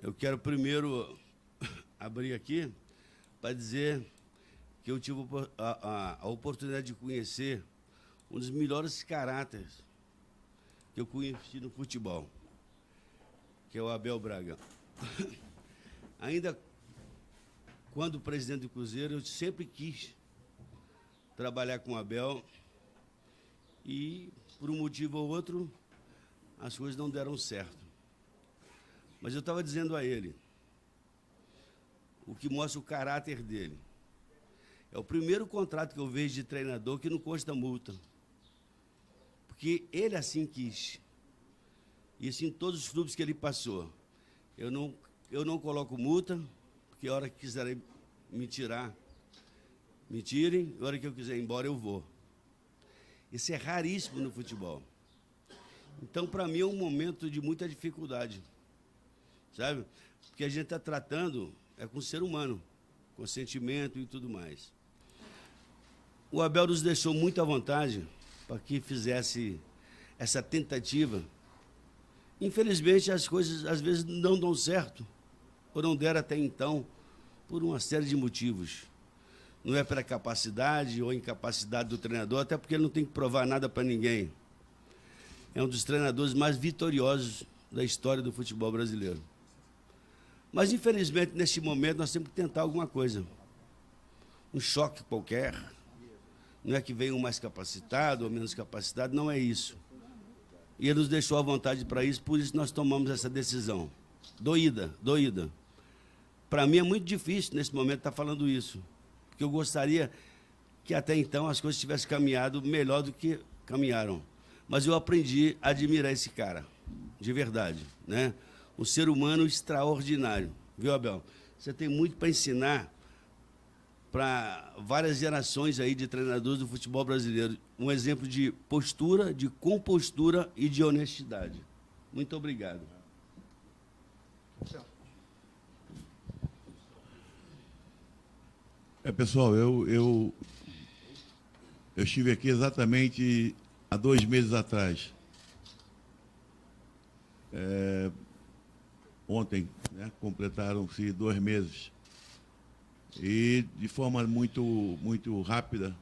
Eu quero primeiro abrir aqui para dizer que eu tive a oportunidade de conhecer um dos melhores caráteres que eu conheci no futebol, que é o Abel Braga. Ainda quando presidente do Cruzeiro, eu sempre quis trabalhar com o Abel e, por um motivo ou outro, as coisas não deram certo. Mas eu estava dizendo a ele, o que mostra o caráter dele. É o primeiro contrato que eu vejo de treinador que não consta multa. Porque ele assim quis. Isso em todos os clubes que ele passou. Eu não coloco multa, porque a hora que quiserem me tirar, me tirem, a hora que eu quiser ir embora, eu vou. Isso é raríssimo no futebol. Então, para mim, é um momento de muita dificuldade, sabe? Porque a gente está tratando com o ser humano, com sentimento e tudo mais. O Abel nos deixou muito à vontade para que fizesse essa tentativa. Infelizmente, as coisas às vezes não dão certo, ou não deram até então, por uma série de motivos. Não é pela capacidade ou incapacidade do treinador, até porque ele não tem que provar nada para ninguém. É um dos treinadores mais vitoriosos da história do futebol brasileiro. Mas, infelizmente, neste momento, nós temos que tentar alguma coisa. Um choque qualquer. Não é que venha um mais capacitado ou menos capacitado, não é isso. E ele nos deixou à vontade para isso, por isso nós tomamos essa decisão. Doída. Para mim é muito difícil, nesse momento, estar falando isso. Porque eu gostaria que até então as coisas tivessem caminhado melhor do que caminharam. Mas eu aprendi a admirar esse cara, de verdade, né? Um ser humano extraordinário, viu, Abel? Você tem muito para ensinar para várias gerações aí de treinadores do futebol brasileiro. Um exemplo de postura, de compostura e de honestidade. Muito obrigado. Pessoal, eu estive aqui exatamente há 2 meses atrás. Ontem, né, completaram-se 2 meses. E, de forma muito rápida,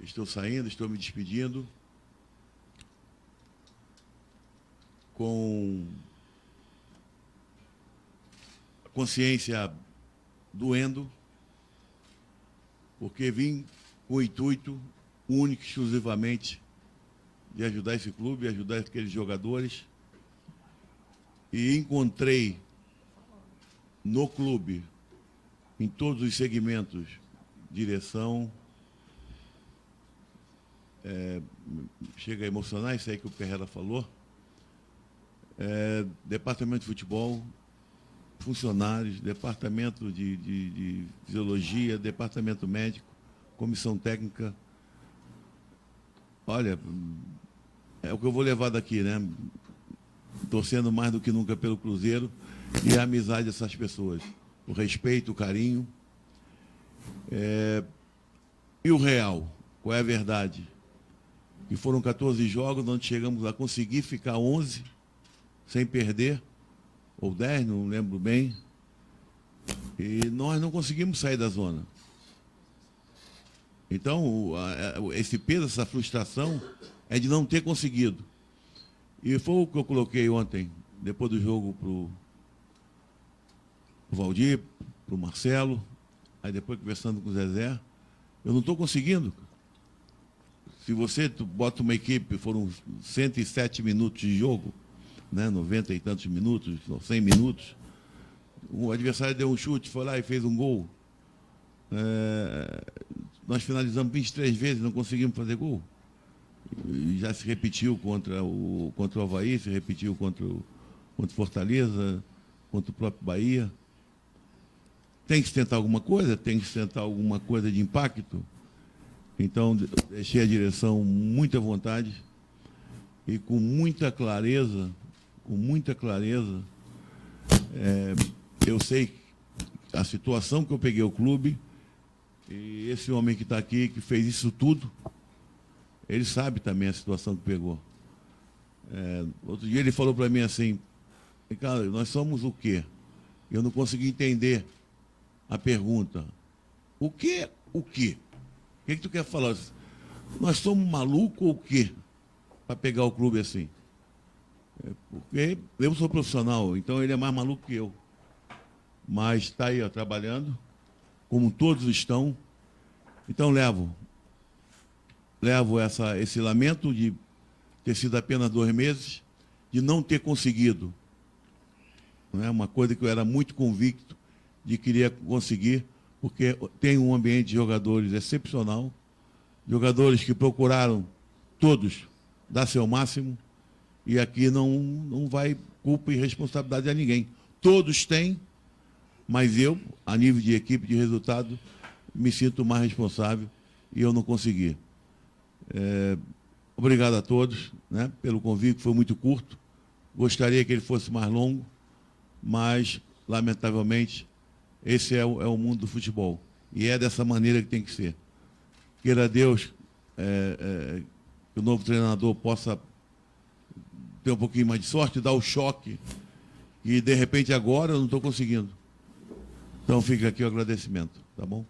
estou saindo, estou me despedindo, com a consciência doendo, porque vim com o intuito único e exclusivamente de ajudar esse clube, ajudar aqueles jogadores, e encontrei no clube, em todos os segmentos, direção, chega a emocionar isso aí que o Perrella falou, departamento de futebol, funcionários, departamento de fisiologia, departamento médico, comissão técnica. Olha, é o que eu vou levar daqui, né? Torcendo mais do que nunca pelo Cruzeiro e a amizade dessas pessoas. O respeito, o carinho. E o real, qual é a verdade? Que foram 14 jogos, onde chegamos a conseguir ficar 11 sem perder, ou 10, não lembro bem, e nós não conseguimos sair da zona. Então, esse peso, essa frustração, é de não ter conseguido. E foi o que eu coloquei ontem, depois do jogo, para o Valdir, para o Marcelo, aí depois conversando com o Zezé, eu não estou conseguindo. Se você bota uma equipe, foram 107 minutos de jogo, né, 90 e tantos minutos, 100 minutos, o adversário deu um chute, foi lá e fez um gol. Nós finalizamos 23 vezes, não conseguimos fazer gol. E já se repetiu contra o Avaí, se repetiu contra o Fortaleza, contra o próprio Bahia. Tem que se tentar alguma coisa? Tem que se tentar alguma coisa de impacto? Então, deixei a direção muito à vontade e com muita clareza, eu sei a situação que eu peguei o clube, e esse homem que está aqui, que fez isso tudo, ele sabe também a situação que pegou. Outro dia ele falou para mim assim, Ricardo, nós somos o quê? Eu não consegui entender a pergunta. O quê? O quê? O que tu quer falar? Nós somos malucos ou o quê? Para pegar o clube assim. Porque eu sou profissional, então ele é mais maluco que eu. Mas está aí, ó, trabalhando, como todos estão. Então levo esse lamento de ter sido apenas 2 meses, de não ter conseguido. Não é uma coisa que eu era muito convicto de querer conseguir, porque tem um ambiente de jogadores excepcional, jogadores que procuraram todos dar seu máximo, e aqui não vai culpa e responsabilidade a ninguém. Todos têm, mas eu, a nível de equipe de resultado, me sinto mais responsável e eu não consegui. Obrigado a todos, né, pelo convite, foi muito curto. Gostaria que ele fosse mais longo, mas, lamentavelmente, esse é o mundo do futebol. E é dessa maneira que tem que ser. Queira Deus que o novo treinador possa ter um pouquinho mais de sorte, dar o choque, e, de repente, agora eu não estou conseguindo. Então, fica aqui o agradecimento, tá bom?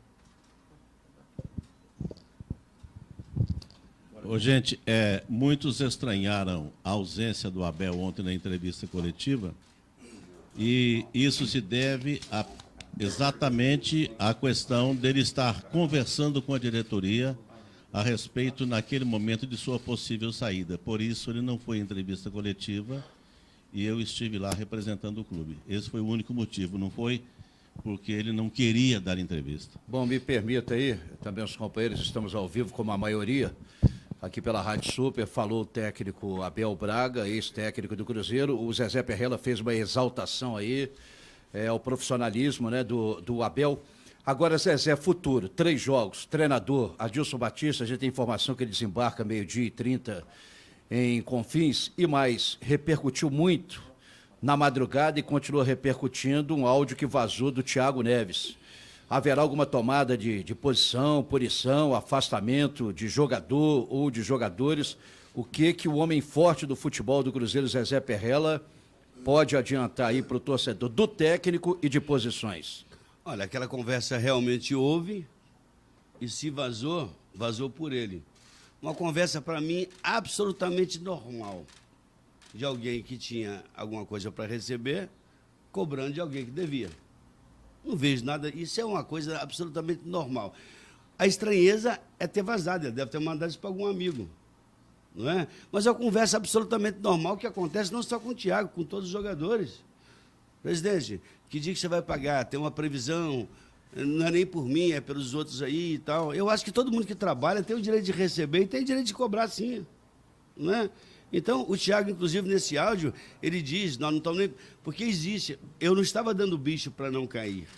Gente, muitos estranharam a ausência do Abel ontem na entrevista coletiva, e isso se deve exatamente à questão dele estar conversando com a diretoria a respeito, naquele momento, de sua possível saída. Por isso, ele não foi em entrevista coletiva e eu estive lá representando o clube. Esse foi o único motivo, não foi porque ele não queria dar entrevista. Bom, me permita aí, também os companheiros, estamos ao vivo, como a maioria, aqui pela Rádio Super, falou o técnico Abel Braga, ex-técnico do Cruzeiro. O Zezé Perrella fez uma exaltação aí, ao profissionalismo, né, do Abel. Agora, Zezé, futuro, 3 jogos, treinador, Adilson Batista, a gente tem informação que ele desembarca 12h30 em Confins, e mais, repercutiu muito na madrugada e continua repercutindo um áudio que vazou do Thiago Neves. Haverá alguma tomada de posição, punição, afastamento de jogador ou de jogadores? O que o homem forte do futebol do Cruzeiro, Zezé Perrella, pode adiantar aí para o torcedor, do técnico e de posições? Olha, aquela conversa realmente houve, e se vazou, vazou por ele. Uma conversa, para mim, absolutamente normal, de alguém que tinha alguma coisa para receber, cobrando de alguém que devia. Não vejo nada, isso é uma coisa absolutamente normal. A estranheza é ter vazado, ele deve ter mandado isso para algum amigo, não é? Mas é uma conversa absolutamente normal que acontece não só com o Thiago, com todos os jogadores. Presidente, que dia que você vai pagar? Tem uma previsão, não é nem por mim, é pelos outros aí e tal. Eu acho que todo mundo que trabalha tem o direito de receber e tem o direito de cobrar, sim, não é? Então, o Thiago, inclusive, nesse áudio, ele diz, nós não estamos nem... Porque existe, eu não estava dando bicho para não cair.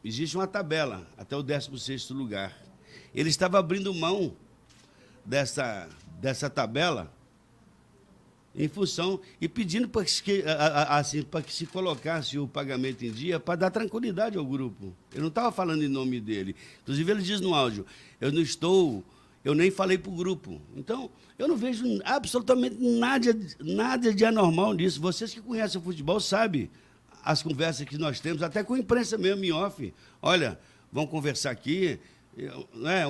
Existe uma tabela, até o 16º lugar. Ele estava abrindo mão dessa tabela em função e pedindo para que se colocasse o pagamento em dia para dar tranquilidade ao grupo. Eu não estava falando em nome dele. Inclusive, ele diz no áudio, eu nem falei para o grupo. Então, eu não vejo absolutamente nada de anormal nisso. Vocês que conhecem o futebol sabem as conversas que nós temos, até com a imprensa mesmo, em off. Olha, vamos conversar aqui,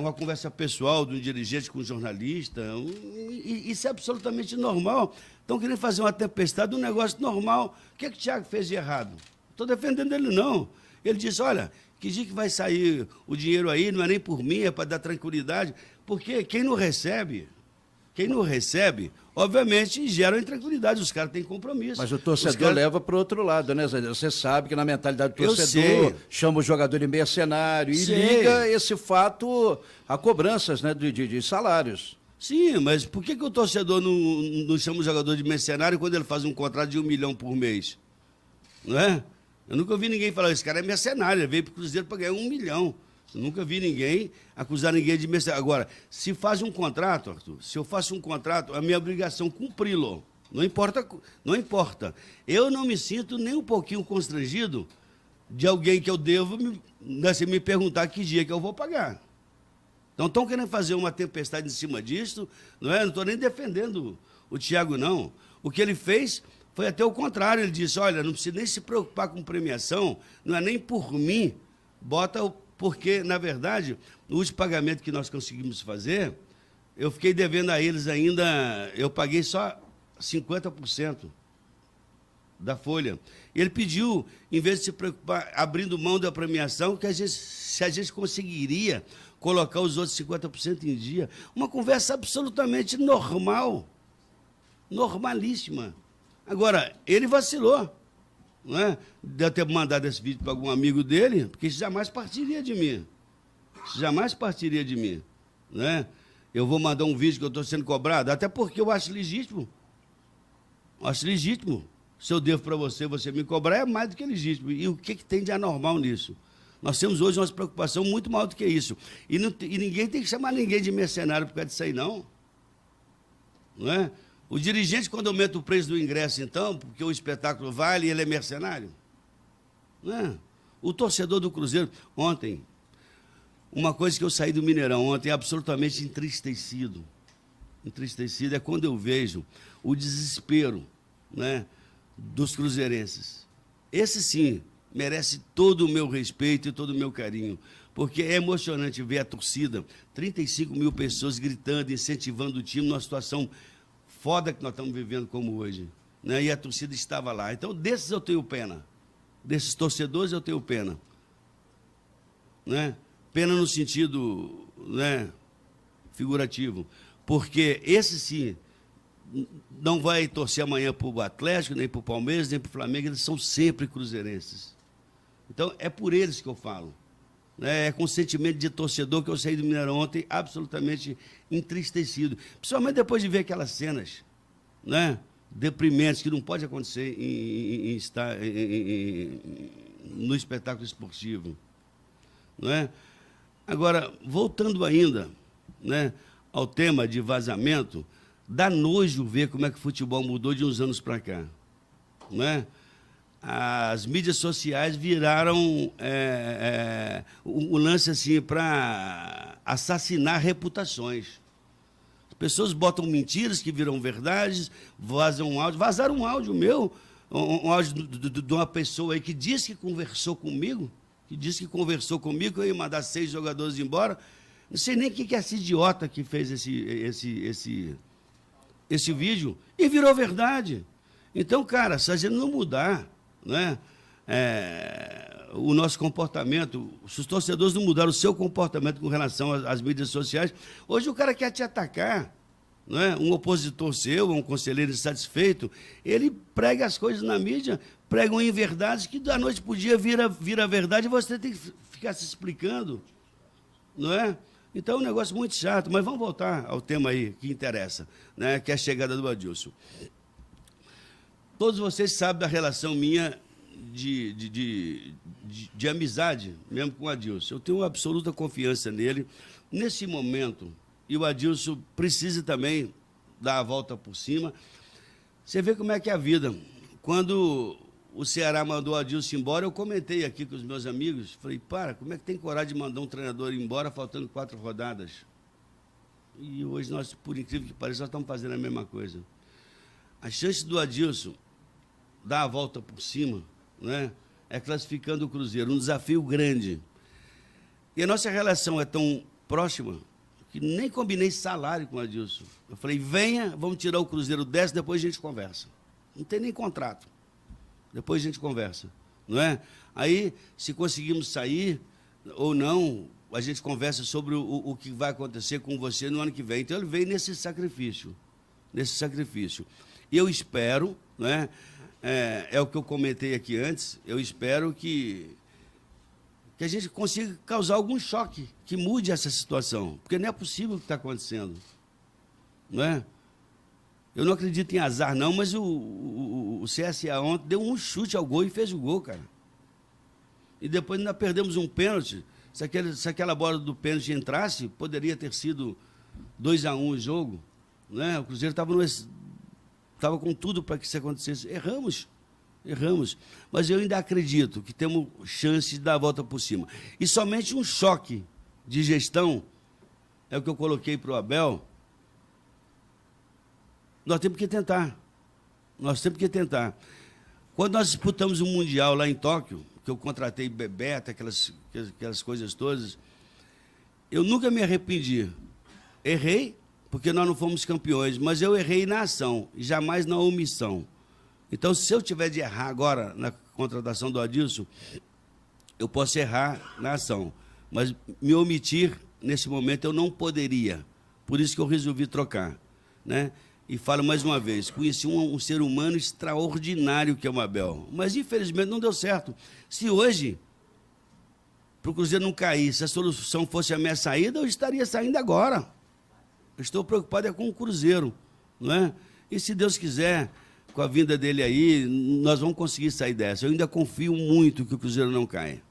uma conversa pessoal de um dirigente com um jornalista. Isso é absolutamente normal. Estão querendo fazer uma tempestade, um negócio normal. O que o Thiago fez de errado? Não estou defendendo ele, não. Ele disse, olha, que dia que vai sair o dinheiro aí, não é nem por mim, é para dar tranquilidade. Porque quem não recebe, obviamente, gera uma intranquilidade, os caras têm compromisso. Mas o torcedor leva para o outro lado, né, Zé? Você sabe que na mentalidade do torcedor, chama o jogador de mercenário e liga esse fato a cobranças, né, de salários. Sim, mas por que o torcedor não chama o jogador de mercenário quando ele faz um contrato de 1 milhão por mês? Não é? Eu nunca ouvi ninguém falar, esse cara é mercenário, ele veio para o Cruzeiro para ganhar 1 milhão. Eu nunca vi ninguém acusar ninguém de mercenário. Agora, se faz um contrato, Arthur, se eu faço um contrato, é a minha obrigação cumpri-lo. Não importa. Eu não me sinto nem um pouquinho constrangido de alguém que eu devo me perguntar que dia que eu vou pagar. Então, estão querendo fazer uma tempestade em cima disso, não é? Não estou nem defendendo o Thiago, não. O que ele fez foi até o contrário. Ele disse, olha, não precisa nem se preocupar com premiação, não é nem por mim, porque, na verdade, no último pagamento que nós conseguimos fazer, eu fiquei devendo a eles ainda, eu paguei só 50% da folha. Ele pediu, em vez de se preocupar, abrindo mão da premiação, que se a gente conseguiria colocar os outros 50% em dia. Uma conversa absolutamente normal, normalíssima. Agora, ele vacilou, não é? De ter mandado esse vídeo para algum amigo dele, porque isso jamais partiria de mim. Isso jamais partiria de mim, não é? Eu vou mandar um vídeo que eu estou sendo cobrado, até porque eu acho legítimo. Acho legítimo. Se eu devo para você, você me cobrar, é mais do que legítimo. E o que tem de anormal nisso? Nós temos hoje uma preocupação muito maior do que isso. E ninguém tem que chamar ninguém de mercenário por causa disso aí, não. Não é? O dirigente, quando aumenta o preço do ingresso, então, porque o espetáculo vale, ele é mercenário? Não é? O torcedor do Cruzeiro, ontem, uma coisa que eu saí do Mineirão ontem, absolutamente entristecido. Entristecido é quando eu vejo o desespero, né, dos cruzeirenses. Esse, sim, merece todo o meu respeito e todo o meu carinho, porque é emocionante ver a torcida, 35 mil pessoas gritando, incentivando o time numa situação foda que nós estamos vivendo como hoje, né? E a torcida estava lá. Então, desses eu tenho pena. Desses torcedores eu tenho pena. Né? Pena no sentido, né, figurativo. Porque esse, sim, não vai torcer amanhã para o Atlético, nem para o Palmeiras, nem para o Flamengo, eles são sempre cruzeirenses. Então, é por eles que eu falo. Né? É com sentimento de torcedor que eu saí do Mineirão ontem absolutamente entristecido. Principalmente depois de ver aquelas cenas, né, deprimentes, que não pode acontecer no espetáculo esportivo. Não é? Agora, voltando ainda, né, ao tema de vazamento, dá nojo ver como é que o futebol mudou de uns anos para cá. Não é? As mídias sociais viraram o lance assim para assassinar reputações. As pessoas botam mentiras que viram verdades, vazam um áudio. Vazaram um áudio meu, um áudio de uma pessoa aí que disse que conversou comigo, que eu ia mandar 6 jogadores embora. Não sei nem quem que é esse idiota que fez esse vídeo, e virou verdade. Então, cara, se a gente não mudar, né, o nosso comportamento, se os torcedores não mudaram o seu comportamento com relação às mídias sociais, hoje o cara quer te atacar, né, um opositor seu, um conselheiro insatisfeito, ele prega as coisas na mídia, pregam em verdades que da noite para o dia vira verdade e você tem que ficar se explicando, não é? Então é um negócio muito chato, mas vamos voltar ao tema aí que interessa, né, que é a chegada do Adilson. Todos vocês sabem da relação minha de amizade, mesmo com o Adilson. Eu tenho absoluta confiança nele. Nesse momento, e o Adilson precisa também dar a volta por cima. Você vê como é que é a vida. Quando o Ceará mandou o Adilson embora, eu comentei aqui com os meus amigos, falei, como é que tem coragem de mandar um treinador embora faltando 4 rodadas? E hoje nós, por incrível que pareça, nós estamos fazendo a mesma coisa. A chance do Adilson dar a volta por cima, né, é classificando o Cruzeiro, um desafio grande. E a nossa relação é tão próxima que nem combinei salário com o Adilson. Eu falei, venha, vamos tirar o Cruzeiro 10, depois a gente conversa. Não tem nem contrato. Depois a gente conversa, não é? Aí, se conseguimos sair ou não, a gente conversa sobre o que vai acontecer com você no ano que vem. Então, ele veio nesse sacrifício. E eu espero, né, é o que eu comentei aqui antes, eu espero que a gente consiga causar algum choque, que mude essa situação, porque não é possível o que está acontecendo, não é? Eu não acredito em azar, não, mas o CSA ontem deu um chute ao gol e fez o gol, cara. E depois ainda perdemos um pênalti. Se aquela bola do pênalti entrasse, poderia ter sido 2-1 o jogo, né? O Cruzeiro estava com tudo para que isso acontecesse. Erramos. Mas eu ainda acredito que temos chance de dar a volta por cima. E somente um choque de gestão, é o que eu coloquei para o Abel, nós temos que tentar. Nós temos que tentar. Quando nós disputamos o Mundial lá em Tóquio, que eu contratei Bebeto, aquelas coisas todas, eu nunca me arrependi. Errei, porque nós não fomos campeões, mas eu errei na ação, e jamais na omissão. Então, se eu tiver de errar agora na contratação do Adilson, eu posso errar na ação, mas me omitir, nesse momento, eu não poderia. Por isso que eu resolvi trocar, né? E falo mais uma vez, conheci um ser humano extraordinário que é o Abel, mas infelizmente não deu certo. Se hoje, para o Cruzeiro não cair, se a solução fosse a minha saída, eu estaria saindo agora. Eu estou preocupado com o Cruzeiro, não é? E se Deus quiser, com a vinda dele aí, nós vamos conseguir sair dessa. Eu ainda confio muito que o Cruzeiro não caia.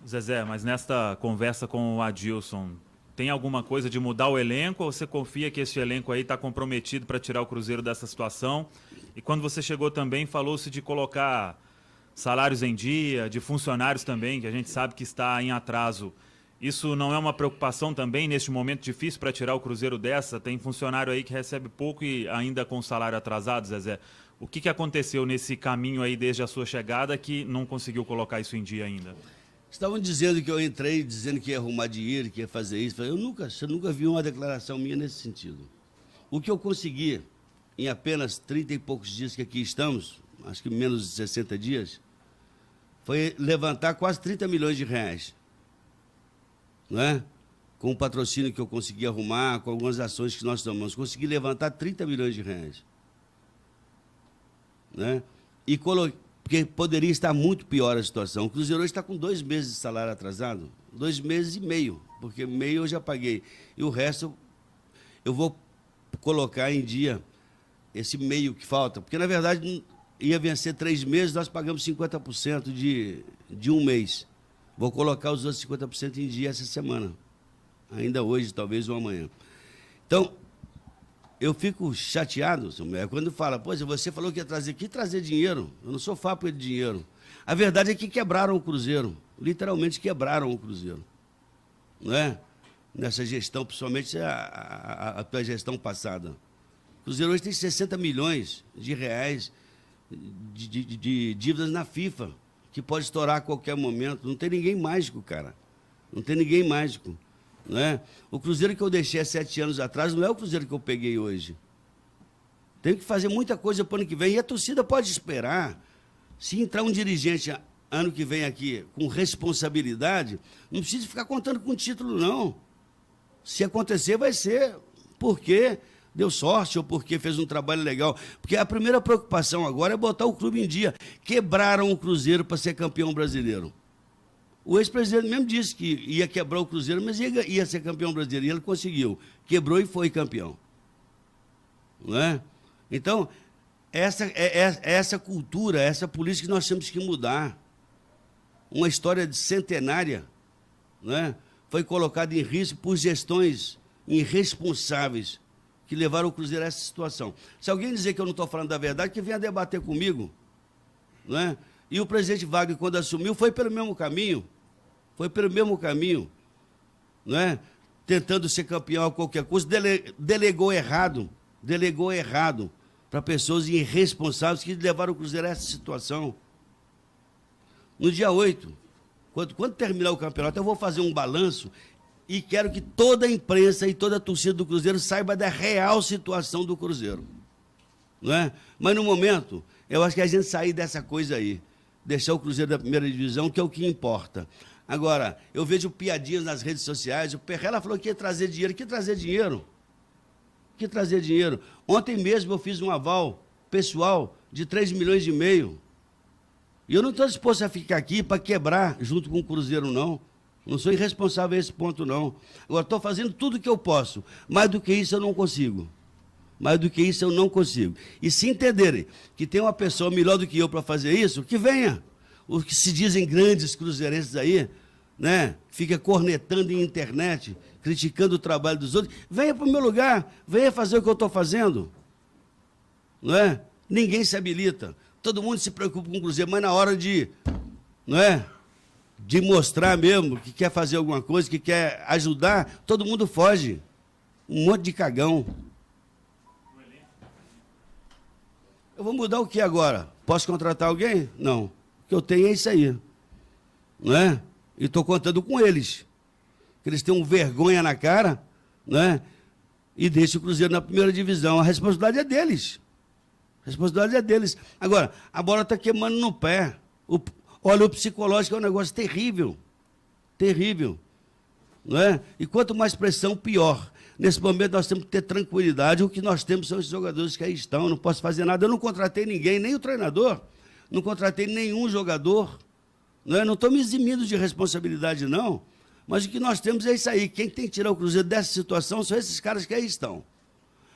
Zezé, mas nesta conversa com o Adilson, tem alguma coisa de mudar o elenco ou você confia que esse elenco aí está comprometido para tirar o Cruzeiro dessa situação? E quando você chegou também, falou-se de colocar salários em dia, de funcionários também, que a gente sabe que está em atraso. Isso não é uma preocupação também neste momento difícil para tirar o Cruzeiro dessa? Tem funcionário aí que recebe pouco e ainda com salário atrasado, Zezé. O que aconteceu nesse caminho aí desde a sua chegada que não conseguiu colocar isso em dia ainda? Estavam dizendo que eu entrei, dizendo que ia arrumar dinheiro, que ia fazer isso. Você nunca viu uma declaração minha nesse sentido. O que eu consegui, em apenas 30 e poucos dias que aqui estamos, acho que menos de 60 dias, foi levantar quase 30 milhões de reais. Não é? Com o patrocínio que eu consegui arrumar, com algumas ações que nós tomamos. Consegui levantar 30 milhões de reais. Né? E coloquei. Porque poderia estar muito pior a situação. O Cruzeiro hoje está com 2 meses de salário atrasado, 2 meses e meio, porque meio eu já paguei. E o resto eu vou colocar em dia esse meio que falta. Porque, na verdade, ia vencer 3 meses, nós pagamos 50% de um mês. Vou colocar os outros 50% em dia essa semana. Ainda hoje, talvez, ou amanhã. Então, eu fico chateado, quando fala, pô, você falou que ia trazer dinheiro. Eu não sou fábrica de dinheiro. A verdade é que quebraram o Cruzeiro. Literalmente quebraram o Cruzeiro. Não é? Nessa gestão, principalmente a tua gestão passada. O Cruzeiro hoje tem 60 milhões de reais de dívidas na FIFA, que pode estourar a qualquer momento. Não tem ninguém mágico, cara. Não tem ninguém mágico. Não é? O Cruzeiro que eu deixei há 7 anos atrás não é o Cruzeiro que eu peguei hoje. Tem que fazer muita coisa para o ano que vem. E a torcida pode esperar. Se entrar um dirigente ano que vem aqui com responsabilidade, não precisa ficar contando com título, não. Se acontecer, vai ser porque deu sorte ou porque fez um trabalho legal. Porque a primeira preocupação agora é botar o clube em dia. Quebraram o Cruzeiro para ser campeão brasileiro. O ex-presidente mesmo disse que ia quebrar o Cruzeiro, mas ia ser campeão brasileiro, e ele conseguiu. Quebrou e foi campeão. Não é? Então, essa cultura, essa política que nós temos que mudar. Uma história centenária, não é? Foi colocada em risco por gestões irresponsáveis que levaram o Cruzeiro a essa situação. Se alguém dizer que eu não estou falando da verdade, que venha debater comigo. Não é? E o presidente Wagner, quando assumiu, foi pelo mesmo caminho. Foi pelo mesmo caminho. Não é? Tentando ser campeão a qualquer custo, delegou errado para pessoas irresponsáveis que levaram o Cruzeiro a essa situação. No dia 8, quando terminar o campeonato, eu vou fazer um balanço e quero que toda a imprensa e toda a torcida do Cruzeiro saiba da real situação do Cruzeiro. Não é? Mas, no momento, eu acho que a gente sair dessa coisa aí, deixar o Cruzeiro da primeira divisão, que é o que importa. Agora, eu vejo piadinhas nas redes sociais, o Perrella falou que ia trazer dinheiro. Que trazer dinheiro? Que trazer dinheiro? Ontem mesmo eu fiz um aval pessoal de 3,5 milhões. E eu não estou disposto a ficar aqui para quebrar junto com o Cruzeiro, não. Não sou irresponsável a esse ponto, não. Agora, estou fazendo tudo o que eu posso. Mais do que isso, eu não consigo. Mais do que isso, eu não consigo. E se entenderem que tem uma pessoa melhor do que eu para fazer isso, que venha. Os que se dizem grandes cruzeirenses aí, né? Fica cornetando em internet, criticando o trabalho dos outros. Venha para o meu lugar, venha fazer o que eu estou fazendo. Não é? Ninguém se habilita. Todo mundo se preocupa com o Cruzeiro, mas na hora de, não é? De mostrar mesmo que quer fazer alguma coisa, que quer ajudar, todo mundo foge. Um monte de cagão. Eu vou mudar o que agora? Posso contratar alguém? Não. O que eu tenho é isso aí. Não é? E estou contando com eles. Que eles têm vergonha na cara, né? E deixam o Cruzeiro na primeira divisão. A responsabilidade é deles. A responsabilidade é deles. Agora, a bola está queimando no pé. Olha, o psicológico é um negócio terrível. Terrível. Não é? E quanto mais pressão, pior. Nesse momento nós temos que ter tranquilidade. O que nós temos são os jogadores que aí estão. Eu não posso fazer nada. Eu não contratei ninguém, nem o treinador. Não contratei nenhum jogador. Não é? Não estou me eximindo de responsabilidade, não. Mas o que nós temos é isso aí. Quem tem que tirar o Cruzeiro dessa situação são esses caras que aí estão.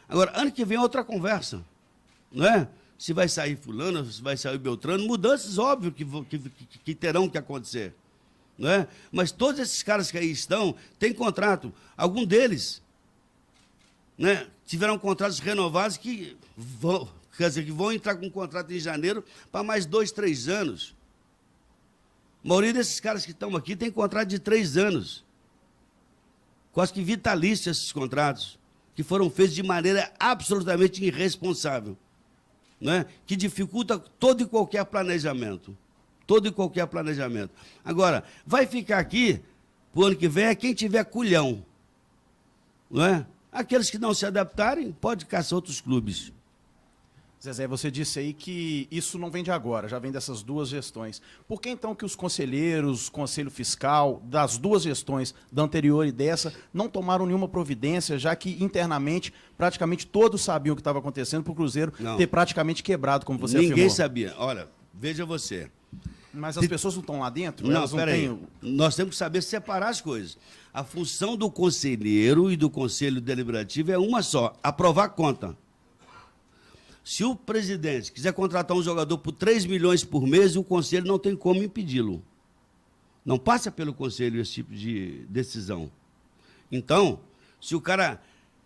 Agora, ano que vem é outra conversa. Não é? Se vai sair fulano, se vai sair Beltrano, mudanças, óbvio, que terão que acontecer. Não é? Mas todos esses caras que aí estão têm contrato. Algum deles, né, tiveram contratos renovados que vão entrar com um contrato em janeiro para mais 2, 3 anos. A maioria desses caras que estão aqui tem contrato de 3 anos. Quase que vitalício esses contratos, que foram feitos de maneira absolutamente irresponsável, né? Que dificulta todo e qualquer planejamento. Todo e qualquer planejamento. Agora, vai ficar aqui, para o ano que vem, é quem tiver culhão. Não é? Aqueles que não se adaptarem, pode caçar outros clubes. Zezé, você disse aí que isso não vem de agora, já vem dessas duas gestões. Por que então que os conselheiros, conselho fiscal, das duas gestões, da anterior e dessa, não tomaram nenhuma providência, já que internamente praticamente todos sabiam o que estava acontecendo para o Cruzeiro ter praticamente quebrado, como você afirmou? Ninguém sabia. Olha, veja você. Mas as pessoas não estão lá dentro? Não, Elas não peraí. têm... Nós temos que saber separar as coisas. A função do conselheiro e do conselho deliberativo é uma só, aprovar a conta. Se o presidente quiser contratar um jogador por 3 milhões por mês, o conselho não tem como impedi-lo. Não passa pelo conselho esse tipo de decisão. Então, se o cara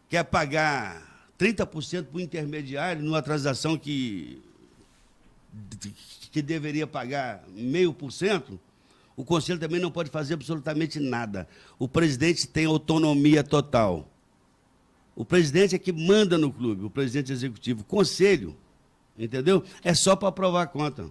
quer pagar 30% para o intermediário numa transação que deveria pagar 0,5%, o conselho também não pode fazer absolutamente nada. O presidente tem autonomia total. O presidente é que manda no clube, o presidente executivo. O conselho, entendeu? É só para aprovar a conta.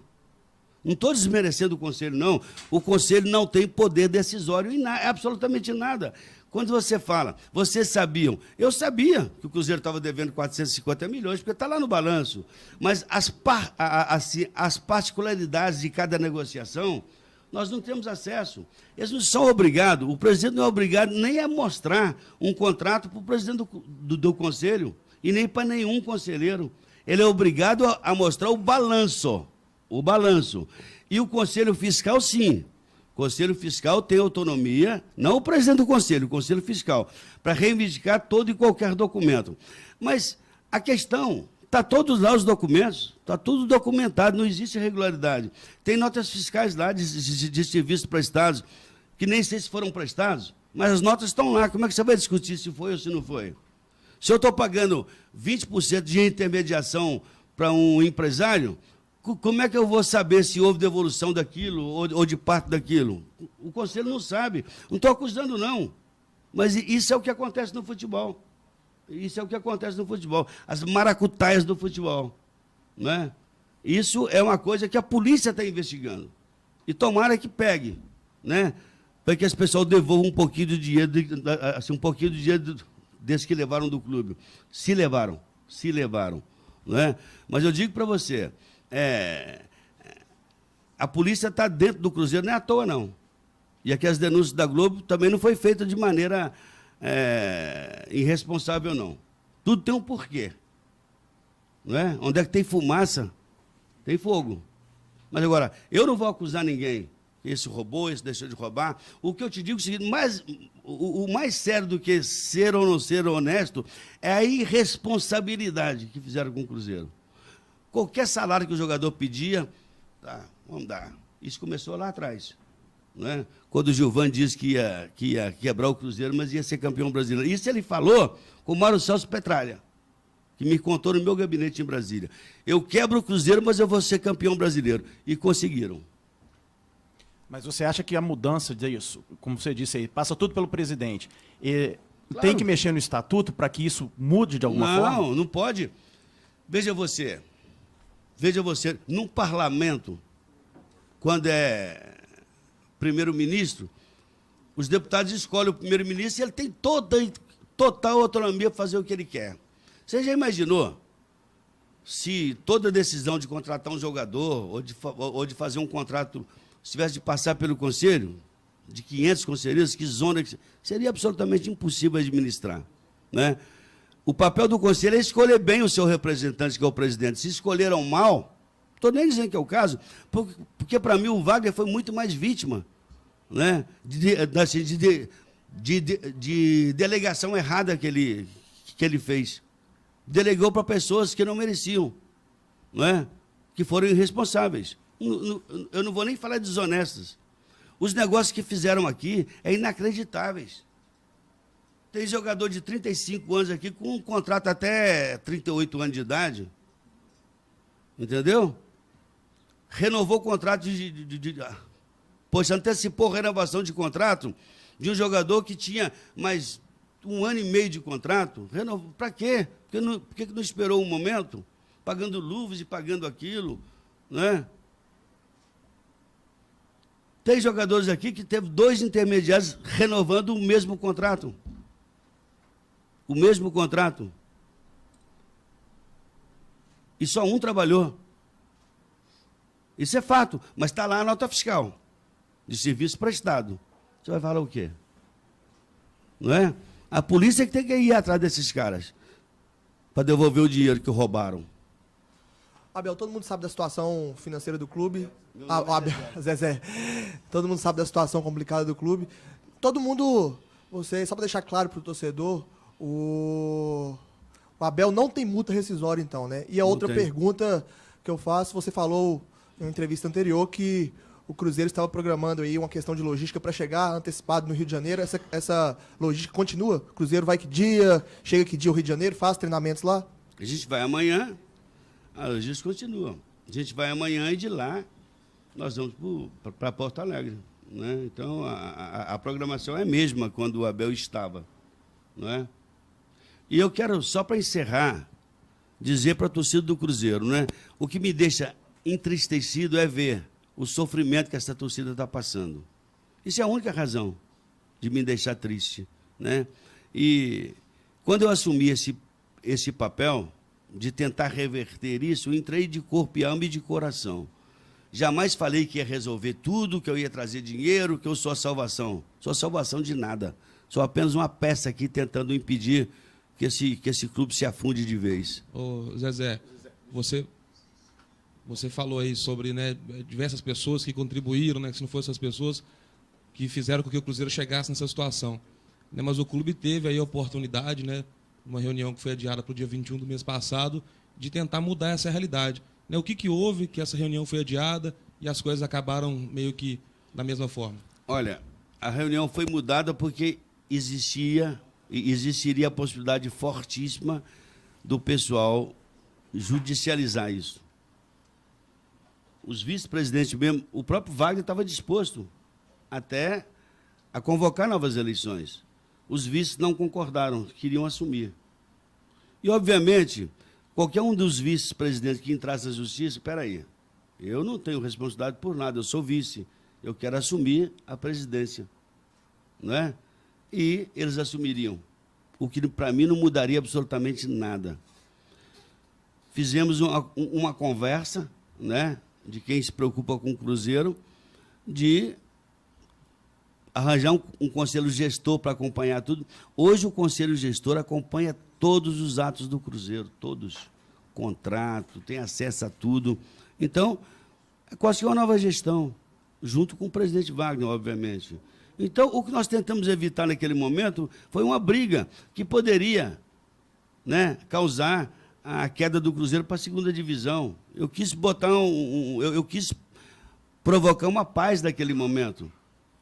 Não estou desmerecendo o conselho, não. O conselho não tem poder decisório em absolutamente nada. Quando você fala, vocês sabiam, eu sabia que o Cruzeiro estava devendo 450 milhões, porque está lá no balanço. Mas as particularidades de cada negociação, nós não temos acesso. Eles não são obrigados, o presidente não é obrigado nem a mostrar um contrato para o presidente do conselho, e nem para nenhum conselheiro. Ele é obrigado a mostrar o balanço. O balanço. E o Conselho Fiscal, sim. O Conselho Fiscal tem autonomia, não o presidente do Conselho, o Conselho Fiscal, para reivindicar todo e qualquer documento. Mas a questão, está todos lá os documentos, está tudo documentado, não existe irregularidade. Tem notas fiscais lá de serviços prestados, que nem sei se foram prestados, mas as notas estão lá. Como é que você vai discutir se foi ou se não foi? Se eu estou pagando 20% de intermediação para um empresário, como é que eu vou saber se houve devolução daquilo ou de parte daquilo? O conselho não sabe. Não estou acusando, não. Mas isso é o que acontece no futebol. Isso é o que acontece no futebol. As maracutaias do futebol. Né? Isso é uma coisa que a polícia está investigando. E tomara que pegue. Né? Para que as pessoas devolvam um pouquinho do dinheiro, assim, um pouquinho do dinheiro desses que levaram do clube. Se levaram. Né? Mas eu digo para você... a polícia está dentro do Cruzeiro, não é à toa, não. E aqui as denúncias da Globo também não foi feita de maneira irresponsável, não. Tudo tem um porquê. Não é? Onde é que tem fumaça, tem fogo. Mas agora, eu não vou acusar ninguém. Esse roubou, esse deixou de roubar. O que eu te digo é o seguinte, o mais sério do que ser ou não ser honesto é a irresponsabilidade que fizeram com o Cruzeiro. Qualquer salário que o jogador pedia, tá, vamos dar. Isso começou lá atrás. Né? Quando o Gilvan disse que ia quebrar o Cruzeiro, mas ia ser campeão brasileiro. Isso ele falou com o Mário Celso Petralha, que me contou no meu gabinete em Brasília. Eu quebro o Cruzeiro, mas eu vou ser campeão brasileiro. E conseguiram. Mas você acha que a mudança disso, como você disse aí, passa tudo pelo presidente, Claro. tem que mexer no estatuto para que isso mude de alguma forma? Não, não pode. Veja você, Veja você, num parlamento, quando é primeiro-ministro, os deputados escolhem o primeiro-ministro e ele tem total autonomia para fazer o que ele quer. Você já imaginou se toda decisão de contratar um jogador ou de fazer um contrato tivesse de passar pelo conselho, de 500 conselheiros, que zona... Seria absolutamente impossível administrar, né? O papel do conselho é escolher bem o seu representante, que é o presidente. Se escolheram mal, estou nem dizendo que é o caso, porque para mim o Wagner foi muito mais vítima, né, de delegação errada que ele fez. Delegou para pessoas que não mereciam, não é? Que foram irresponsáveis. Eu não vou nem falar desonestas. Os negócios que fizeram aqui é inacreditáveis. Tem jogador de 35 anos aqui com um contrato até 38 anos de idade. Entendeu? Renovou o contrato Poxa, antecipou a renovação de contrato de um jogador que tinha mais 1 ano e meio de contrato. Para quê? Por que não esperou um momento? Pagando luvas e pagando aquilo, né? Tem jogadores aqui que teve 2 intermediários renovando o mesmo contrato. O mesmo contrato. E só um trabalhou. Isso é fato, mas está lá a nota fiscal de serviço prestado. Você vai falar o quê? Não é? A polícia que tem que ir atrás desses caras para devolver o dinheiro que roubaram. Abel, todo mundo sabe da situação financeira do clube. Abel, Zezé, todo mundo sabe da situação complicada do clube. Todo mundo, só para deixar claro para o torcedor, o Abel não tem multa rescisória, então, né? E a outra pergunta que eu faço, você falou em uma entrevista anterior que o Cruzeiro estava programando aí uma questão de logística para chegar antecipado no Rio de Janeiro. Essa logística continua? O Cruzeiro vai que dia? Chega que dia ao Rio de Janeiro? Faz treinamentos lá? A gente vai amanhã, a logística continua. A gente vai amanhã e de lá nós vamos para Porto Alegre, né? Então, a programação é a mesma quando o Abel estava, não é? E eu quero, só para encerrar, dizer para a torcida do Cruzeiro, né? O que me deixa entristecido é ver o sofrimento que essa torcida está passando. Isso é a única razão de me deixar triste, né? E quando eu assumi esse papel de tentar reverter isso, eu entrei de corpo e alma e de coração. Jamais falei que ia resolver tudo, que eu ia trazer dinheiro, que eu sou a salvação. Sou a salvação de nada. Sou apenas uma peça aqui tentando impedir que esse clube se afunde de vez. Ô, Zezé, você falou aí sobre, né, diversas pessoas que contribuíram, né, que se não fossem essas pessoas que fizeram com que o Cruzeiro chegasse nessa situação. Né, mas o clube teve aí a oportunidade, né, uma reunião que foi adiada para o dia 21 do mês passado, de tentar mudar essa realidade. Né, o que houve que essa reunião foi adiada e as coisas acabaram meio que da mesma forma? Olha, a reunião foi mudada porque existiria a possibilidade fortíssima do pessoal judicializar isso. Os vice-presidentes mesmo, o próprio Wagner estava disposto até a convocar novas eleições. Os vices não concordaram, queriam assumir. E, obviamente, qualquer um dos vice-presidentes que entrasse na justiça, espera aí, eu não tenho responsabilidade por nada, eu sou vice, eu quero assumir a presidência, não é? E eles assumiriam, o que para mim não mudaria absolutamente nada. Fizemos uma conversa, né, de quem se preocupa com o Cruzeiro, de arranjar um conselho gestor para acompanhar tudo. Hoje o conselho gestor acompanha todos os atos do Cruzeiro, todos. Contrato, tem acesso a tudo. Então, é quase que uma nova gestão, junto com o presidente Wagner, obviamente. Então, o que nós tentamos evitar naquele momento foi uma briga que poderia, né, causar a queda do Cruzeiro para a segunda divisão. Eu quis botar eu quis provocar uma paz naquele momento.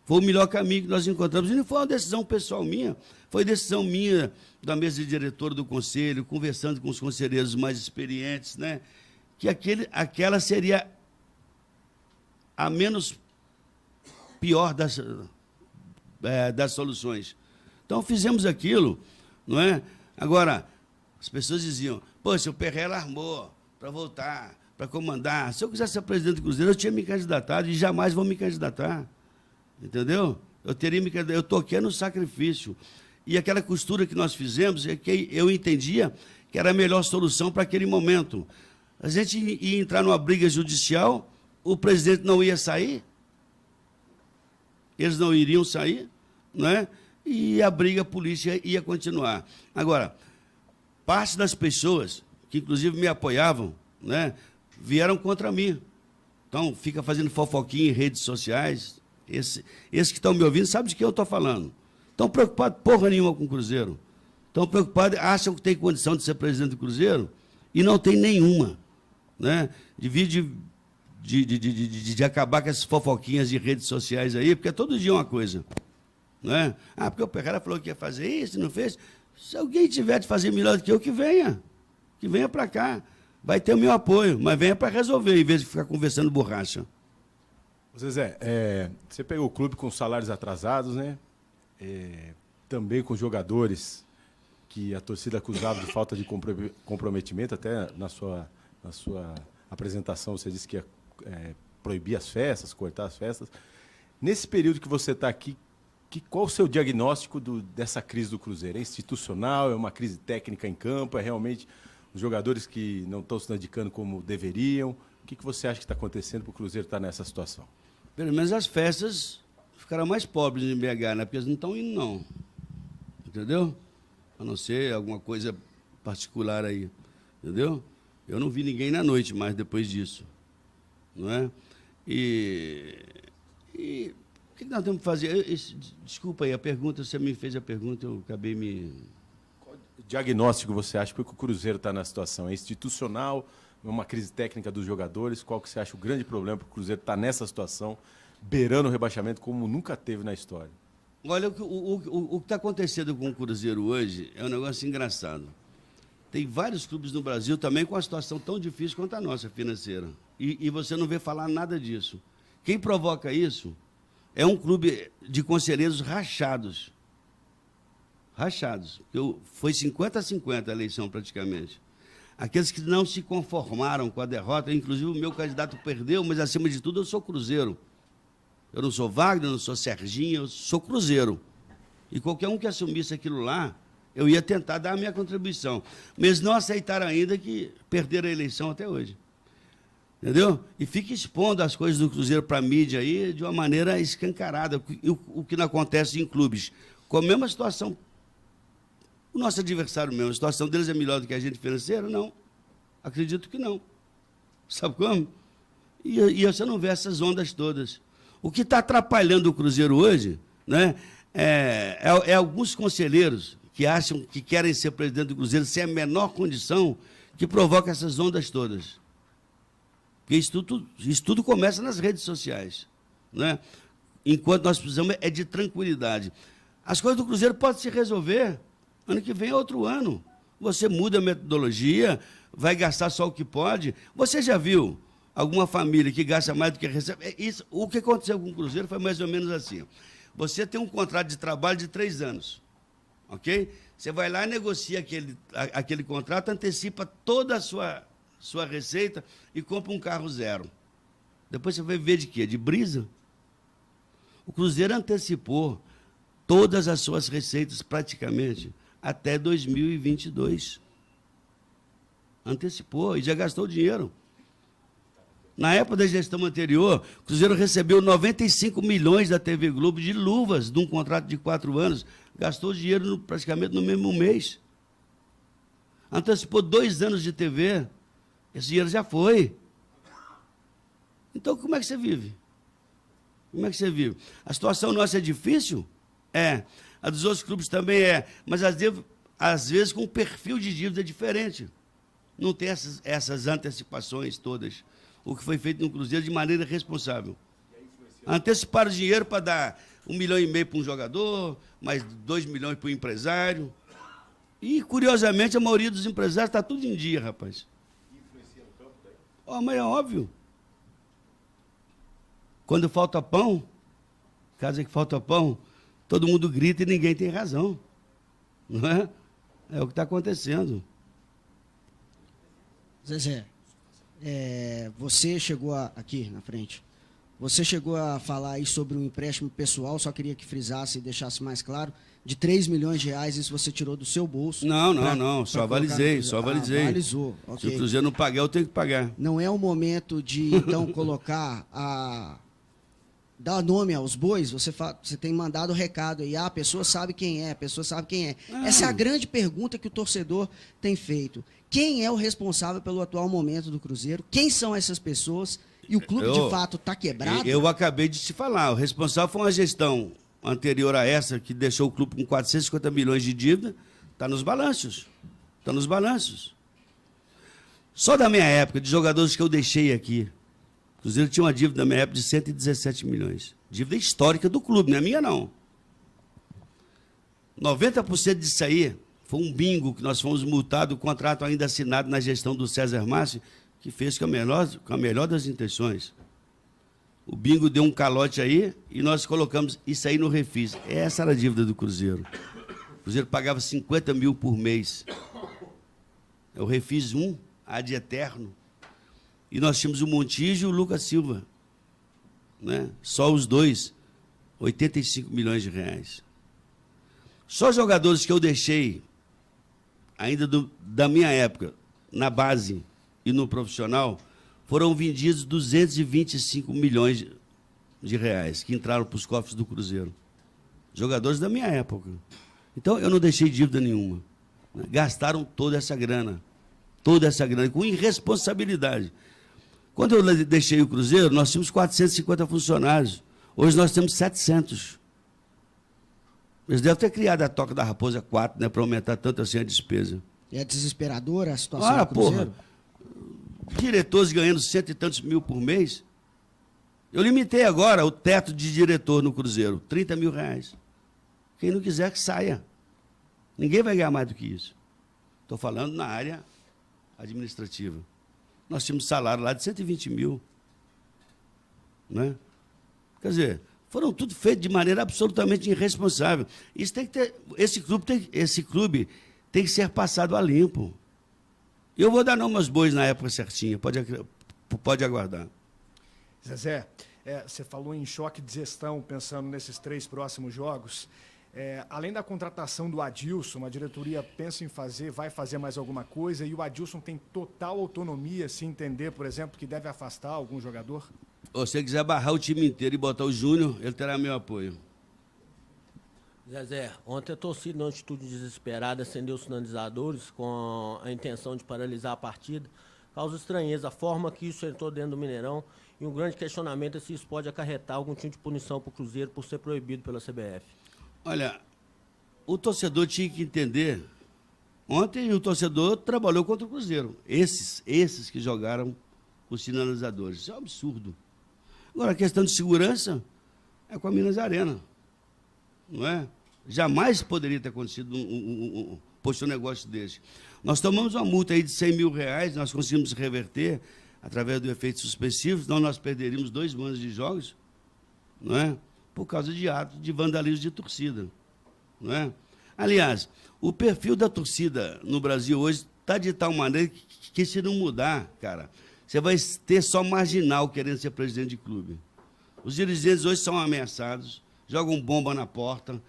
Foi o melhor caminho que nós encontramos. E não foi uma decisão pessoal minha, foi decisão minha da mesa de diretora do conselho, conversando com os conselheiros mais experientes, né, que aquela seria a menos pior das soluções. Então, fizemos aquilo, não é? Agora, as pessoas diziam, poxa, o Perrella armou para voltar, para comandar. Se eu quisesse ser presidente do Cruzeiro, eu tinha me candidatado e jamais vou me candidatar. Entendeu? Eu estou aqui no sacrifício. E aquela costura que nós fizemos é que eu entendia que era a melhor solução para aquele momento. A gente ia entrar numa briga judicial, o presidente não ia sair, eles não iriam sair, né? E a briga política ia continuar. Agora, parte das pessoas, que inclusive me apoiavam, né, vieram contra mim. Então, fica fazendo fofoquinha em redes sociais. Esses que estão me ouvindo sabem de quem eu estou falando. Estão preocupados porra nenhuma com o Cruzeiro. Estão preocupados, acham que tem condição de ser presidente do Cruzeiro e não tem nenhuma. Né? De acabar com essas fofoquinhas de redes sociais aí, porque é todo dia uma coisa. Né? Ah, porque o Perrara falou que ia fazer isso, não fez. Se alguém tiver de fazer melhor do que eu, que venha para cá. Vai ter o meu apoio, mas venha para resolver, em vez de ficar conversando borracha. Zezé, você pegou o clube com salários atrasados, né? Também com jogadores que a torcida acusava de falta de comprometimento, até na sua apresentação você disse que ia proibir as festas, cortar as festas. Nesse período que você está aqui, qual o seu diagnóstico dessa crise do Cruzeiro? É institucional, é uma crise técnica em campo, é realmente os jogadores que não estão se dedicando como deveriam? O que você acha que está acontecendo para o Cruzeiro estar nessa situação? Pelo menos as festas ficaram mais pobres em BH, né? Porque eles não estão indo, não. Entendeu? A não ser alguma coisa particular aí. Entendeu? Eu não vi ninguém na noite mais depois disso. Não é? E o que nós temos que fazer? Desculpa aí, a pergunta, você me fez a pergunta, eu acabei me... Qual diagnóstico você acha que o Cruzeiro está na situação? É institucional? É uma crise técnica dos jogadores? Qual que você acha o grande problema para o Cruzeiro estar nessa situação, beirando o rebaixamento como nunca teve na história? Olha, o que está acontecendo com o Cruzeiro hoje é um negócio engraçado. Tem vários clubes no Brasil também com uma situação tão difícil quanto a nossa financeira. E você não vê falar nada disso. Quem provoca isso é um clube de conselheiros rachados. Rachados. Foi 50-50 a eleição praticamente. Aqueles que não se conformaram com a derrota, inclusive o meu candidato perdeu, mas acima de tudo eu sou Cruzeiro. Eu não sou Wagner, eu não sou Serginho, eu sou Cruzeiro. E qualquer um que assumisse aquilo lá, eu ia tentar dar a minha contribuição. Mas não aceitaram ainda que perderam a eleição até hoje. Entendeu? E fica expondo as coisas do Cruzeiro para a mídia aí de uma maneira escancarada, o que não acontece em clubes. Com a mesma situação, o nosso adversário mesmo, a situação deles é melhor do que a gente financeira? Não. Acredito que não. Sabe como? E você não vê essas ondas todas. O que está atrapalhando o Cruzeiro hoje, né, é alguns conselheiros que acham que querem ser presidente do Cruzeiro sem a menor condição, que provoca essas ondas todas. Porque isso tudo começa nas redes sociais. Né? Enquanto nós precisamos é de tranquilidade. As coisas do Cruzeiro podem se resolver. Ano que vem é outro ano. Você muda a metodologia, vai gastar só o que pode. Você já viu alguma família que gasta mais do que recebe? O que aconteceu com o Cruzeiro foi mais ou menos assim. Você tem um contrato de trabalho de 3 anos. Ok? Você vai lá e negocia aquele contrato, antecipa toda a sua receita e compra um carro zero. Depois você vai ver de quê? De brisa? O Cruzeiro antecipou todas as suas receitas praticamente até 2022. Antecipou e já gastou dinheiro. Na época da gestão anterior, o Cruzeiro recebeu 95 milhões da TV Globo de luvas de um contrato de 4 anos. Gastou dinheiro praticamente no mesmo mês. Antecipou 2 anos de TV. Esse dinheiro já foi. Então, como é que você vive? Como é que você vive? A situação nossa é difícil? É. A dos outros clubes também é. Mas, às vezes, com um perfil de dívida diferente. Não tem essas antecipações todas. O que foi feito no Cruzeiro de maneira responsável. Anteciparam dinheiro para dar 1,5 milhão para um jogador, mais 2 milhões para o empresário. E, curiosamente, a maioria dos empresários está tudo em dia, rapaz. Mas é óbvio. Quando falta pão, casa que falta pão, todo mundo grita e ninguém tem razão. Não é? É o que está acontecendo. Zezé, Você chegou aqui na frente. Você chegou a falar aí sobre um empréstimo pessoal, só queria que frisasse e deixasse mais claro, de 3 milhões de reais, isso você tirou do seu bolso. Não, só avalizei, só avalizei. Avalizou, Se ok. o Cruzeiro não pagar, eu tenho que pagar. Não é o momento de, então, colocar dar nome aos bois, você tem mandado o recado aí, a pessoa sabe quem é, a pessoa sabe quem é. Essa é a grande pergunta que o torcedor tem feito. Quem é o responsável pelo atual momento do Cruzeiro? Quem são essas pessoas? E o clube, de fato, está quebrado? Eu acabei de te falar, o responsável foi uma gestão anterior a essa, que deixou o clube com 450 milhões de dívida, está nos balanços. Está nos balanços. Só da minha época, de jogadores que eu deixei aqui, o Cruzeiro tinha uma dívida na minha época de 117 milhões. Dívida histórica do clube, não é minha, não. 90% disso aí foi um bingo que nós fomos multados, o contrato ainda assinado na gestão do César Márcio, que fez com a melhor das intenções. O bingo deu um calote aí e nós colocamos isso aí no refis. Essa era a dívida do Cruzeiro. O Cruzeiro pagava 50 mil por mês. É o refis 1, ad eterno. E nós tínhamos o Montijo e o Lucas Silva. Né? Só os dois, 85 milhões de reais. Só jogadores que eu deixei, ainda da minha época, na base e no profissional, foram vendidos 225 milhões de reais, que entraram para os cofres do Cruzeiro. Jogadores da minha época. Então, eu não deixei dívida nenhuma. Né? Gastaram toda essa grana, com irresponsabilidade. Quando eu deixei o Cruzeiro, nós tínhamos 450 funcionários. Hoje nós temos 700. Eles devem ter criado a Toca da Raposa 4, né, para aumentar tanto assim a despesa. É desesperadora a situação do Cruzeiro? Porra. Diretores ganhando 100 e tantos mil por mês. Eu limitei agora o teto de diretor no Cruzeiro, 30 mil reais. Quem não quiser que saia. Ninguém vai ganhar mais do que isso. Estou falando na área administrativa. Nós tínhamos salário lá de 120 mil. Né? Quer dizer, foram tudo feito de maneira absolutamente irresponsável. Isso tem que ter, esse clube tem que ser passado a limpo. Eu vou dar nome aos bois na época certinha, pode aguardar. Zezé, você falou em choque de gestão, pensando nesses 3 próximos jogos. Além da contratação do Adilson, a diretoria pensa em vai fazer mais alguma coisa, e o Adilson tem total autonomia, se entender, por exemplo, que deve afastar algum jogador? Se você quiser barrar o time inteiro e botar o Júnior, ele terá meu apoio. Zezé, ontem a torcida, numa atitude desesperada, acendeu os sinalizadores com a intenção de paralisar a partida. Causa estranheza a forma que isso entrou dentro do Mineirão, e um grande questionamento é se isso pode acarretar algum tipo de punição para o Cruzeiro por ser proibido pela CBF. Olha, o torcedor tinha que entender. Ontem o torcedor trabalhou contra o Cruzeiro. Esses que jogaram os sinalizadores. Isso é um absurdo. Agora, a questão de segurança é com a Minas Arena. Não é? Jamais poderia ter acontecido um negócio desse. Nós tomamos uma multa aí de 100 mil reais, nós conseguimos reverter através do efeito suspensivo, senão nós perderíamos 2 anos de jogos, não é? Por causa de atos de vandalismo de torcida. Não é? Aliás, o perfil da torcida no Brasil hoje está de tal maneira que se não mudar, cara, você vai ter só marginal querendo ser presidente de clube. Os dirigentes hoje são ameaçados, jogam bomba na porta.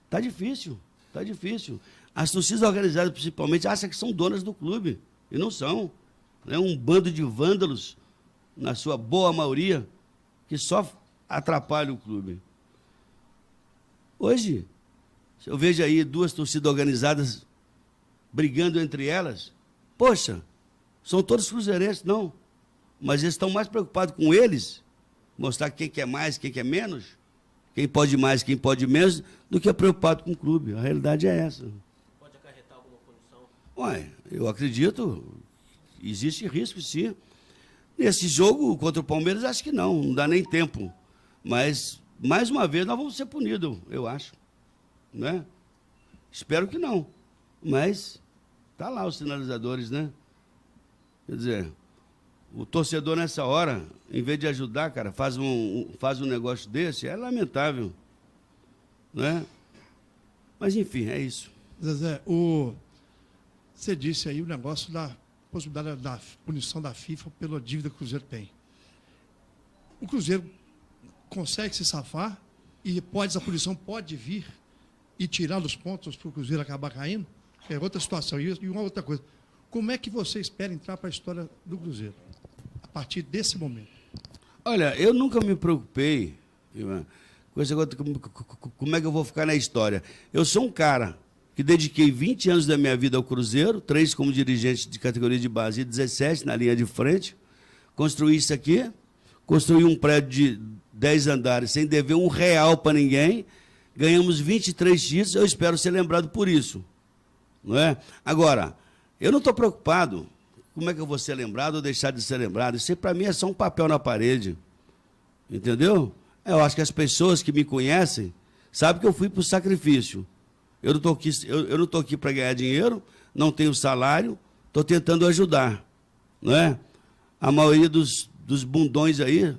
Está difícil, está difícil. As torcidas organizadas, principalmente, acham que são donas do clube, e não são. É um bando de vândalos, na sua boa maioria, que só atrapalha o clube. Hoje, eu vejo aí 2 torcidas organizadas brigando entre elas. Poxa, são todos cruzeirenses, não. Mas eles estão mais preocupados com eles, mostrar quem quer mais, quem quer menos, quem pode mais, quem pode menos, do que preocupado com o clube. A realidade é essa. Pode acarretar alguma punição? Ué, eu acredito, existe risco, sim. Nesse jogo contra o Palmeiras, acho que não dá nem tempo. Mas, mais uma vez, nós vamos ser punidos, eu acho. Né? Espero que não. Mas tá lá os sinalizadores, né? Quer dizer, o torcedor nessa hora, em vez de ajudar, cara, faz um negócio desse, é lamentável. Né? Mas, enfim, é isso. Zezé, você disse aí o negócio possibilidade da punição da FIFA pela dívida que o Cruzeiro tem. O Cruzeiro consegue se safar e essa punição pode vir e tirar os pontos para o Cruzeiro acabar caindo? É outra situação. E uma outra coisa, como é que você espera entrar para a história do Cruzeiro, a partir desse momento? Olha, eu nunca me preocupei, Ivan, com esse negócio, como é que eu vou ficar na história. Eu sou um cara que dediquei 20 anos da minha vida ao Cruzeiro, 3 como dirigente de categoria de base e 17 na linha de frente. Construí isso aqui, construí um prédio de 10 andares sem dever R$1 para ninguém, ganhamos 23 títulos, eu espero ser lembrado por isso. Não é? Agora, eu não estou preocupado como é que eu vou ser lembrado ou deixar de ser lembrado. Isso para mim é só um papel na parede. Entendeu? Eu acho que as pessoas que me conhecem sabem que eu fui para o sacrifício. Eu não estou aqui para ganhar dinheiro, não tenho salário, estou tentando ajudar. Não é? A maioria dos bundões aí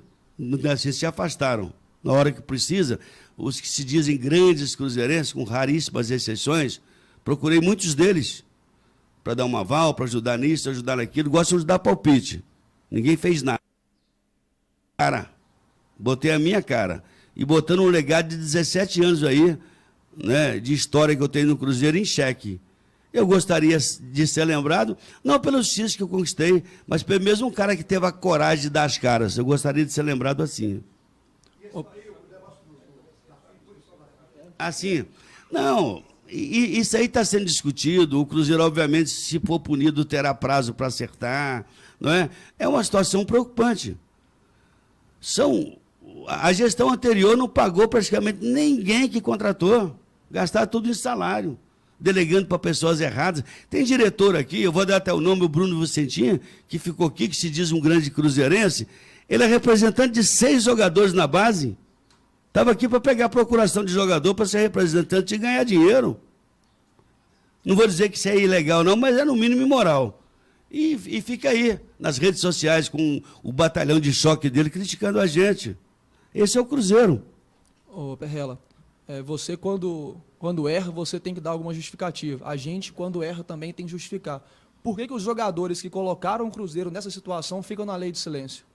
assim, se afastaram. Na hora que precisa, os que se dizem grandes cruzeirenses, com raríssimas exceções, procurei muitos deles para dar uma aval, para ajudar nisso, ajudar naquilo. Gostam de dar palpite. Ninguém fez nada. Cara, botei a minha cara. E botando um legado de 17 anos aí, né, de história que eu tenho no Cruzeiro em xeque. Eu gostaria de ser lembrado, não pelos títulos que eu conquistei, mas pelo mesmo um cara que teve a coragem de dar as caras. Eu gostaria de ser lembrado assim. Assim, não, isso aí está sendo discutido. O Cruzeiro, obviamente, se for punido, terá prazo para acertar. Não é? É uma situação preocupante. A gestão anterior não pagou praticamente ninguém que contratou. Gastaram tudo em salário, delegando para pessoas erradas. Tem diretor aqui, eu vou dar até o nome, o Bruno Vicentinho, que ficou aqui, que se diz um grande cruzeirense. Ele é representante de 6 jogadores na base. Estava aqui para pegar a procuração de jogador, para ser representante e ganhar dinheiro. Não vou dizer que isso é ilegal, não, mas é no mínimo imoral. E fica aí, nas redes sociais, com o batalhão de choque dele criticando a gente. Esse é o Cruzeiro. Ô, Perrella, você quando erra, você tem que dar alguma justificativa. A gente, quando erra, também tem que justificar. Por que os jogadores que colocaram o Cruzeiro nessa situação ficam na lei de silêncio?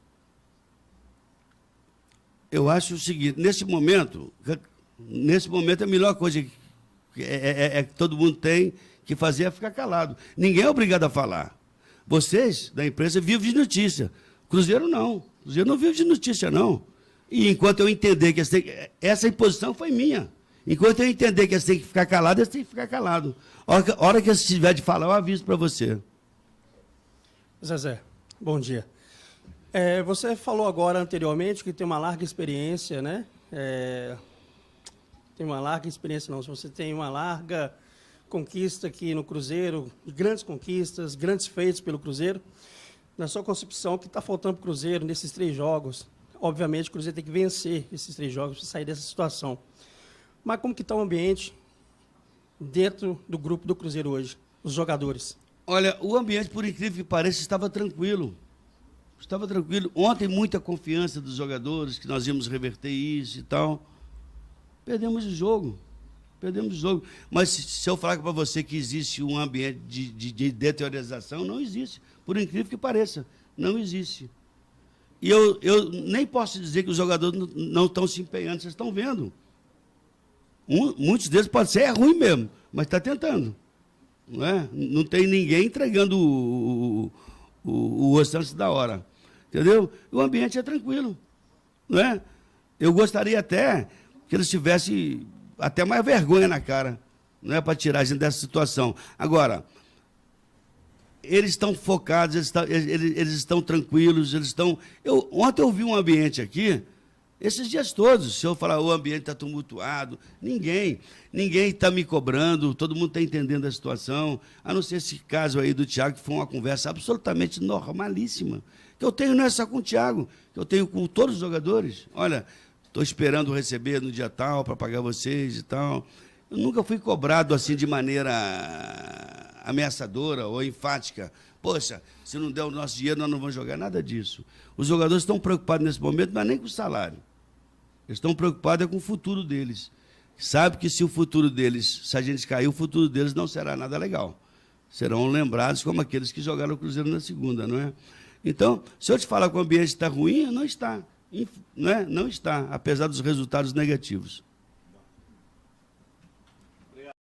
Eu acho o seguinte, nesse momento a melhor coisa que todo mundo tem que fazer é ficar calado. Ninguém é obrigado a falar. Vocês, da imprensa, vivem de notícia. Cruzeiro não. Cruzeiro não vive de notícia, não. E enquanto eu entender que essa imposição foi minha. Enquanto eu entender que eles têm que ficar calados, eles têm que ficar calados. A hora que eles tiverem de falar, eu aviso para você. Zezé, bom dia. Você falou agora anteriormente que tem uma larga experiência, né? Tem uma larga experiência, não. Se você tem uma larga conquista aqui no Cruzeiro, grandes conquistas, grandes feitos pelo Cruzeiro. Na sua concepção, o que está faltando para o Cruzeiro nesses 3 jogos? Obviamente, o Cruzeiro tem que vencer esses 3 jogos para sair dessa situação. Mas como que está o ambiente dentro do grupo do Cruzeiro hoje, os jogadores? Olha, o ambiente, por incrível que pareça, estava tranquilo. Estava tranquilo. Ontem, muita confiança dos jogadores, que nós íamos reverter isso e tal. Perdemos o jogo. Perdemos o jogo. Mas se eu falar para você que existe um ambiente de deteriorização, não existe. Por incrível que pareça, não existe. E eu nem posso dizer que os jogadores não estão se empenhando, vocês estão vendo. Muitos deles podem ser ruim mesmo, mas está tentando. Não é? Não tem ninguém entregando o osso antes da hora. Entendeu? O ambiente é tranquilo. Não é? Eu gostaria até que eles tivessem até mais vergonha na cara, não é, para tirar a gente dessa situação. Agora, eles estão focados, eles estão tranquilos, eles estão... Ontem eu vi um ambiente aqui, esses dias todos, se eu falar o ambiente está tumultuado, ninguém está me cobrando, todo mundo está entendendo a situação, a não ser esse caso aí do Thiago, que foi uma conversa absolutamente normalíssima, que eu tenho não é só com o Thiago, que eu tenho com todos os jogadores. Olha, estou esperando receber no dia tal para pagar vocês e tal. Eu nunca fui cobrado assim de maneira ameaçadora ou enfática. Poxa, se não der o nosso dinheiro, nós não vamos jogar. Nada disso. Os jogadores estão preocupados nesse momento, mas nem com o salário. Eles estão preocupados com o futuro deles. Sabe que se o futuro deles, se a gente cair, o futuro deles não será nada legal. serão lembrados como aqueles que jogaram o Cruzeiro na segunda, não é? Então, se eu te falar que o ambiente está ruim, não está. Não é? Não está, apesar dos resultados negativos.